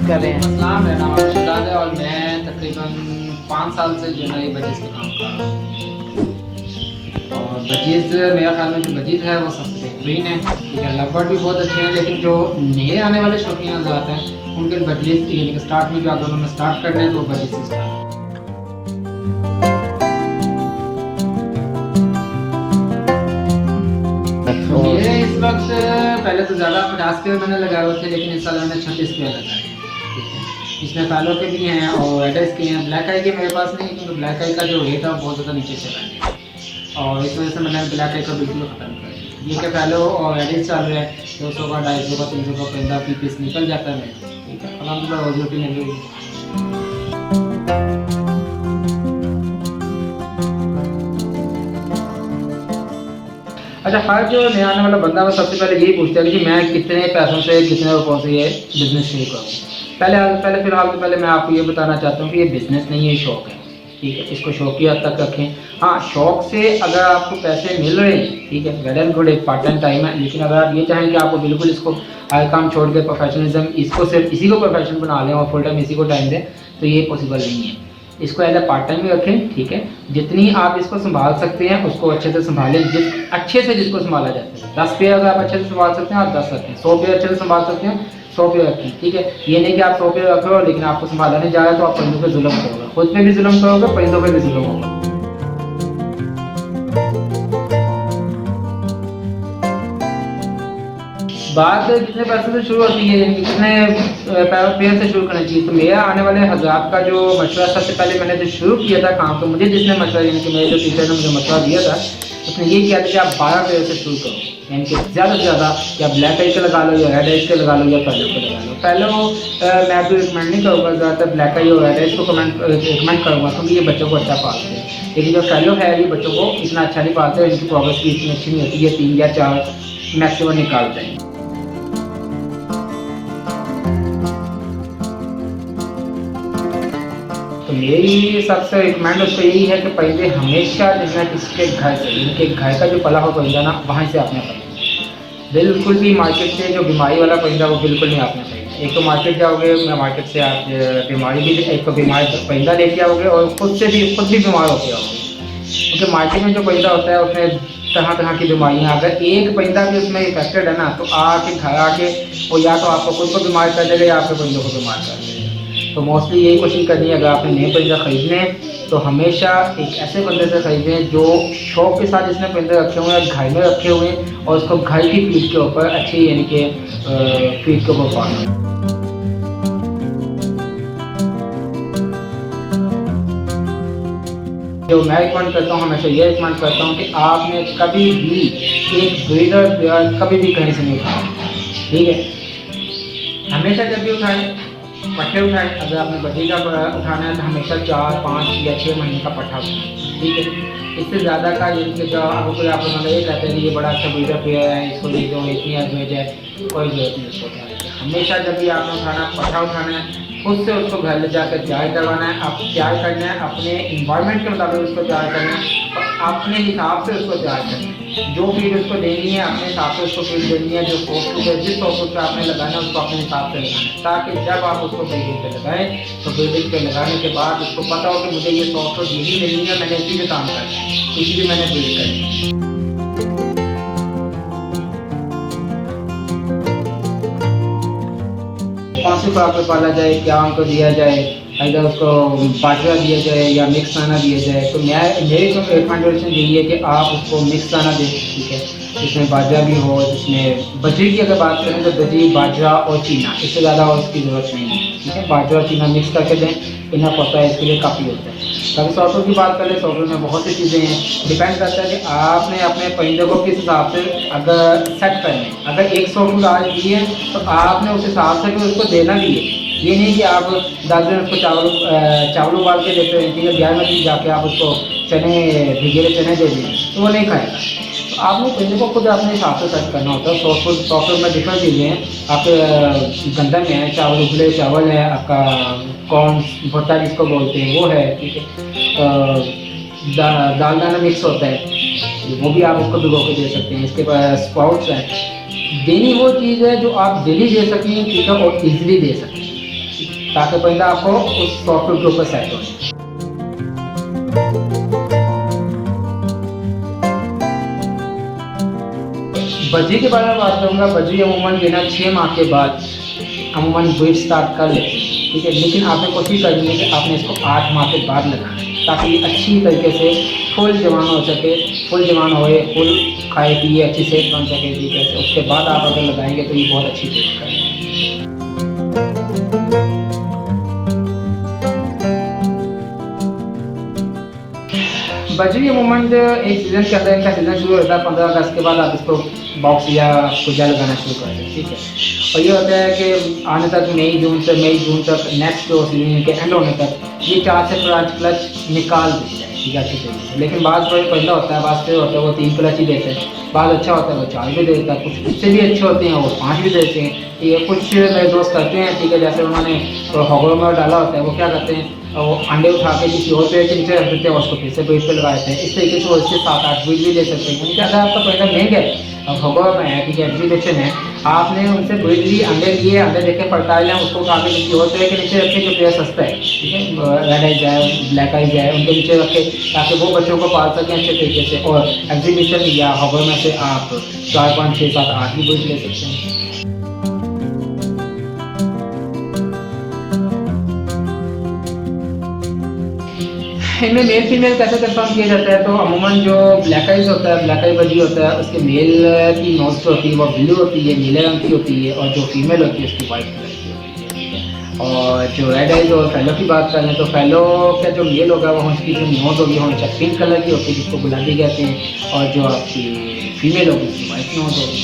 कर रहे हैं? अस्सलाम, मेरा नाम अब्दुल शहजाद है और मैं तकरीबन 5 साल से जो है ये बजीज़ का काम कर रहा हूँ। और बजीज़ मेरा ख्याल में जो बजीज़ है वो सबसे बेहतरीन है, ठीक है। लवबर्ड भी बहुत अच्छे हैं, लेकिन जो नए आने वाले शौकीन हज़रात हैं उनके बजीज़ यानी कि स्टार्ट में जो अगर उन्होंने स्टार्ट करना है तो वो बजीज़ से स्टार्ट। ये इस वक्त पहले तो ज़्यादा 50 के मैंने लगाए हुए थे, लेकिन इस साल मैंने 36 के लगाए, ठीक है। इसमें फैलो के भी हैं और एडेस के हैं। ब्लैक आई के मेरे पास नहीं, क्योंकि ब्लैक आई का जो रेट है वो बहुत ज़्यादा नीचे चला गया और इस वजह से मैंने ब्लैक आई का बिल्कुल ख़त्म कर दिया। ये क्या फैलो और एडेस चल रहा है, 200 का 250 का 300 का पैदा पीस निकल जाता है मेरा, ठीक है। अलहमदुलिल्लाह रोजी रोटी मिल रही है। अच्छा, हर जो नया आने वाला बंदा वो सबसे पहले यही पूछता है कि मैं कितने पैसों से कितने रुपयों से ये बिज़नेस शुरू करूँ। फ़िलहाल तो पहले मैं आपको ये बताना चाहता हूँ कि ये बिज़नेस नहीं है, ये शौक़ है, ठीक है। इसको शौक की हद तक रखें। हाँ, शौक़ से अगर आपको पैसे मिल रहे हैं, ठीक है, वेल एंड गुड, एक पार्ट टाइम टाइम है। लेकिन अगर आप ये चाहें कि आपको बिल्कुल इसको हर काम छोड़ के प्रोफेशनलिज्म, इसको सिर्फ इसी को प्रोफेशन बना लें और फुल टाइम इसी को टाइम दें, तो ये पॉसिबल नहीं है। इसको एज ए पार्ट टाइम में रखें, ठीक है। जितनी आप इसको संभाल सकते हैं उसको अच्छे से संभालें, अच्छे से जिसको संभाला जाता है। 10 पेड़ अगर आप अच्छे से संभाल सकते हैं आप 10 रखें, 100 पेड़ अच्छे से संभाल सकते हैं 100 पेड़ रखें, ठीक है। ये नहीं कि आप 100 पेड़ रख रहे हो लेकिन आपको संभाला नहीं जा रहा है तो आप परिंदों पे जुल्म करोगे, खुद पे भी जुल्म करोगे, परिंदों पे भी जुल्म होगा। बात कितने पैसे से शुरू होती है, यानी कितने पेड़ से शुरू करना चाहिए। तो मेरा आने वाले हज़रात का जो मशवरा, सबसे पहले मैंने जो शुरू किया था काम, तो मुझे जिसने मशवरा, यानी कि मेरे जो टीचर ने मुझे मशवरा दिया था, उसने ये किया था कि आप 12 पेड़ से शुरू करो, यानी कि ज़्यादा से ज़्यादा या ब्लैक आई के लगा लो या रेड आई के लगा लो या फैलो के लगा लो। पहले मैं तो रिकमेंड नहीं करूँगा ज़्यादातर ब्लैक आई और रेड आई को रिकमेंड करूँगा, क्योंकि ये बच्चों को अच्छा पालते हैं। लेकिन जो फैलो है ये बच्चों को इतना अच्छा नहीं पालते, इनकी प्रोग्रेस भी इतनी अच्छी नहीं होती, ये 3 या 4 मैक्सिमम निकालते हैं। तो मेरी सबसे रिकमेंड उसको यही है कि पहले हमेशा जो है किसके घर से, इनके घर का जो पला हो परिंदा ना, वहाँ से आपने खरीदना। बिल्कुल भी मार्केट से जो बीमारी वाला परिंदा वो बिल्कुल नहीं आपने खरीदना। एक तो मार्केट जाओगे, मार्केट से आप बीमारी भी, एक तो बीमारी परिंदा लेके आओगे और खुद भी बीमार होके आओगे, क्योंकि मार्केट में जो परिंदा होता है उसमें तरह तरह की बीमारियाँ। अगर एक परिंदा भी उसमें इफेक्टेड है ना, तो आके घर आके वो या तो आपको खुद को बीमार कर देगा या आपके परिंदों को बीमार कर देगा। तो मोस्टली यही कोशिश करनी है, अगर आपने नए परिंदा खरीदने हैं तो हमेशा एक ऐसे बंदे से खरीदें जो शौक के साथ इसने परिंदे रखे हुए हैं, घर में रखे हुए हैं और उसको घर की फीड के ऊपर अच्छी, यानी कि फीड के ऊपर पाना। जो मैं रिकमेंड करता हूँ, हमेशा ये रिकमेंड करता हूँ कि आपने कभी भी एक ब्रीडर कभी भी कहीं से नहीं उठाया, ठीक है। हमेशा जब भी उठाएं पट्टे उठाएं। अगर आपने बच्चे का उठाना है तो हमेशा 4, 5 या 6 महीने का पट्टा उठाएं, ठीक है। इससे ज़्यादा का ये कि जो अब कोई आप लोगों ये कहते हैं कि ये बड़ा अच्छा ब्रीडर पेयर है, इसको ले दो, इतनी एवरेज है, कोई जरूरत नहीं उसको उठाने की। हमेशा जब भी आपने उठाना पट्टा उठाना है, खुद से उसको घर ले जाकर तैयार करवाना है, आप तैयार करना है, अपने इन्वायरमेंट के मुताबिक उसको तैयार करना है और अपने हिसाब से उसको तैयार करना है। जो फीड उसको देनी है अपने हिसाब से उसको फीड देनी है, जो सॉफ्ट है जिस सॉफ्ट पे आपने लगाना है उसको अपने हिसाब से लगाना है, ताकि जब आप उसको ब्रीडिंग पे लगाएं तो ब्रीडिंग पे लगाने के बाद उसको पता हो कि मुझे ये सॉफ्ट यही मिलनी है, मैंने इसी पे काम करना है, इसीलिए मैंने ब्रीड करनी है। कौन सी खुराक में पाला जाए, क्या उनको दिया जाए, अगर उसको बाजरा दिया जाए या मिक्स दाना दिया जाए, तो मेरी तो रिकमेंडेशन यही है कि आप उसको मिक्स दाना दें, ठीक है। जिसमें बाजरा भी हो, जिसमें बजरी की अगर बात करें तो बजरी, बाजरा और चीना, इससे ज़्यादा और इसकी ज़रूरत नहीं है, ठीक है। बाजरा और चीना मिक्स करके दें, इनफ होता है, इसके लिए काफ़ी होता है। अगर सॉफ्टवेयर की बात करें, सॉफ्टवेयर में बहुत सी चीज़ें हैं, डिपेंड करता है कि आपने अपने परिंदे को किस हिसाब से अगर सेट करना है। अगर एक सॉफ्टवेयर आज दिए तो आपने उस हिसाब से भी उसको देना भी है। ये नहीं कि आप 10 दिन उसको चावल उबाल के देते हैं, ठीक है, 11वें दिन जाके आप उसको चने, भिगे चने दे दें तो वो नहीं खाएगा। तो आपने परिंदे को खुद अपने हिसाब से सेट करना होता है। सॉफ्टवेयर में डिफरेंट चीज़ें हैं, आपके गंदम में है, चावल उबले चावल है, आपका कॉर्न भुट्टा जिसको बोलते हैं वो है, ठीक है। दाल दाना मिक्स होता है, वो भी आप उसको भिगो के दे सकते हैं। इसके बाद स्प्राउट्स हैं। देनी वो चीज़ है जो आप डेली दे सकें, ठीक है, और ईजिली दे सकें, ताकि परिंदा आपको उस सॉफ्टवेयर के ऊपर सेट हो। बजी के बारे में बात करूँगा। बजी अमूमन बिना 6 माह के बाद अमूमन ब्रीड स्टार्ट कर लेते हैं, ठीक है। लेकिन आपने कोशिश करनी है कि आपने इसको 8 माह के बाद लगाना है, ताकि ये अच्छी तरीके से फुल जवान हो सके, फुल जवान होए, फुल खाए पिए, अच्छी सेहत बन सके तरीके से। उसके बाद आप अगर लगाएंगे तो ये बहुत अच्छी ब्रीड करेंगे। बजरी अमूमन एक सीज़न के अंदर, इनका सीज़न शुरू होता है 15 अगस्त के बाद आप इसको बॉक्स या कुजा लगाना शुरू कर दें, ठीक है। और ये होता है कि आने तक मई जून तक नेक्स्ट जो सीजन के एंड होने तक ये 4 से 5 क्लच निकाल देते हैं, ठीक है, अच्छे तरीके से। लेकिन बाद जो पहला होता है, बाद से होता है वो 3 क्लच ही देते हैं। बाद अच्छा होता है वो 4 भी देता है, कुछ उससे भी अच्छे होते हैं वो 5 भी देते हैं। ये कुछ मेरे दोस्त करते हैं, ठीक है, जैसे उन्होंने हॉगरों में डाला होता है, वो क्या करते हैं, वो अंडे उठा के किसी और पेड़ के नीचे रख देते हैं और उसको फिर से ब्रीड पे लगा देते हैं। इस तरीके से वो इससे 7-8 ब्रीड भी दे सकते हैं, क्योंकि अगर आपका पैदा महंगा है, अब हॉगर में है, ठीक है, एग्जीबिशन है, आपने उनसे ब्रीड ली, अंडे देखे फर्टाइल हैं, उसको उठा के किसी और पेड़ के नीचे रखे जो पेड़ सस्ता है, ठीक है, रेड आइज है, ब्लैक आइज है, उनके नीचे रखे ताकि वो बच्चों को पाल सकें अच्छे तरीके से। और एग्जीबिशन या हॉगर में से आप 4, 5, 6, 7, 8 भी ब्रीड ले सकते हैं। इनमें मेल फीमेल कैसे कंफर्म किया जाता है? तो अमूमन जो ब्लैक आइज होता है, ब्लैक आई बजी होता है, उसके मेल की नोज जो होती है वो ब्लू होती है, नीले रंग की होती है, और जो फीमेल होती है उसकी वाइट कलर की होती है। और जो रेड आइज और फैलो की बात करें तो फैलो का जो मेल होगा वो उसकी जो नोज होगी हमेशा पिंक कलर की होती है, जिसको गुलाबी कहते हैं, और जो आपकी फीमेल होगी उसकी वाइट नोज होगी।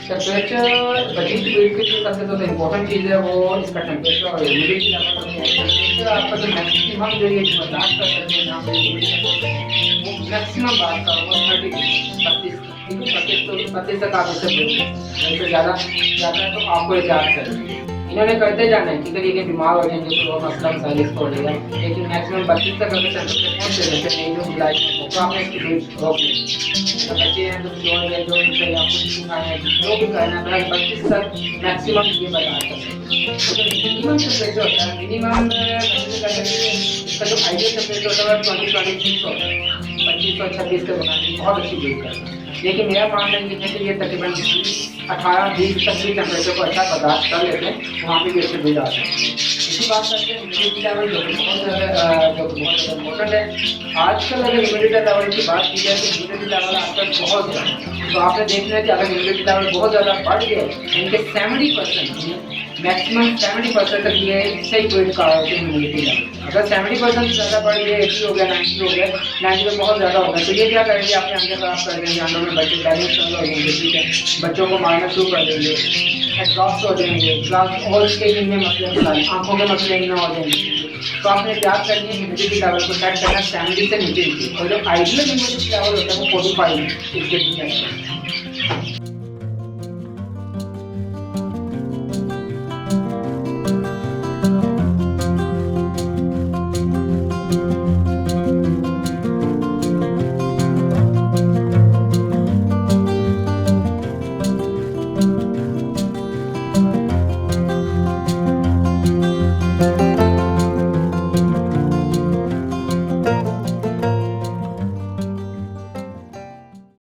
टेम्परेचर बजी की ब्रीड के लिए सबसे जो इम्पोर्टेंट चीज़ है वो इसका टेम्परेचर और ह्यूमिडिटी लेवल होता है। टेम्परेचर आपका जो मैक्सिमम जो ये बर्दाश्त कर सकते हैं जहाँ पे वो मैक्सिमम बात का वो 30 तक आप इसे ब्रीड कर ज़्यादा है तो आपको एहतियात करनी है। इन्होंने करते जाना है, ठीक है, ये बीमार हो जाएंगे तो वो मसला मसाइल इसको हो जाएगा। लेकिन मैक्सिमम 32 तक अगर टेम्परेचर पहुँच जाए नहीं जो बुलाई तो आपने इसकी ब्रीड रोक ली। बच्चे हैं तो जो है जो जो भी करना है 32 तक मैक्सिमम ये बता सकते हैं। तो मिनिमम टेम्परेचर होता है, मिनिमम इसका जो आइडियल टेम्परेचर होता है 20-26 होता है, 25-26 के बनाने बहुत अच्छी ब्रीड करता है। लेकिन मेरा मानना ये है कि ये तकरीबन 18-20 तक भी टेम्परेचर को अच्छा बर्दाश्त कर लेते हैं, वहाँ पे भी अच्छे ब्रीड आते हैं। इसी बात करते हैं ह्यूमिडिटी लेवल जो बहुत ज़्यादा इम्पोर्टेंट है। आजकल अगर ह्यूमिडिटी लेवल की बात की जाए तो ह्यूमिडिटी लेवल आजकल बहुत ज़्यादा है। तो आपने देखना है कि अगर ह्यूमिडिटी लेवल बहुत ज़्यादा बढ़ गया इनके 70% मैक्सिमम 70% तक ये सही ब्रीड का होते हैं ह्यूमिडिटी लेवल। अगर 70% ज़्यादा बढ़ गया, 80 हो गया, 90 हो गया, 90 में बहुत ज़्यादा हो गया, तो ये क्या करेंगे, अपने अंडे खराब कर देंगे, अंडों में बच्चे बैलेंस कर देंगे, ठीक है, बच्चों को मारना शुरू कर देंगे, ड्रॉप्स हो जाएंगे, और उसके इनमें मसले आँखों के मसले इनमें हो जाएंगे। तो आपने याद करनी है ह्यूमिडिटी लेवल को सेट करना 70 से नीचे, और जो आइडियल ह्यूमिडिटी लेवल होता है वो 45 इसके नीचे।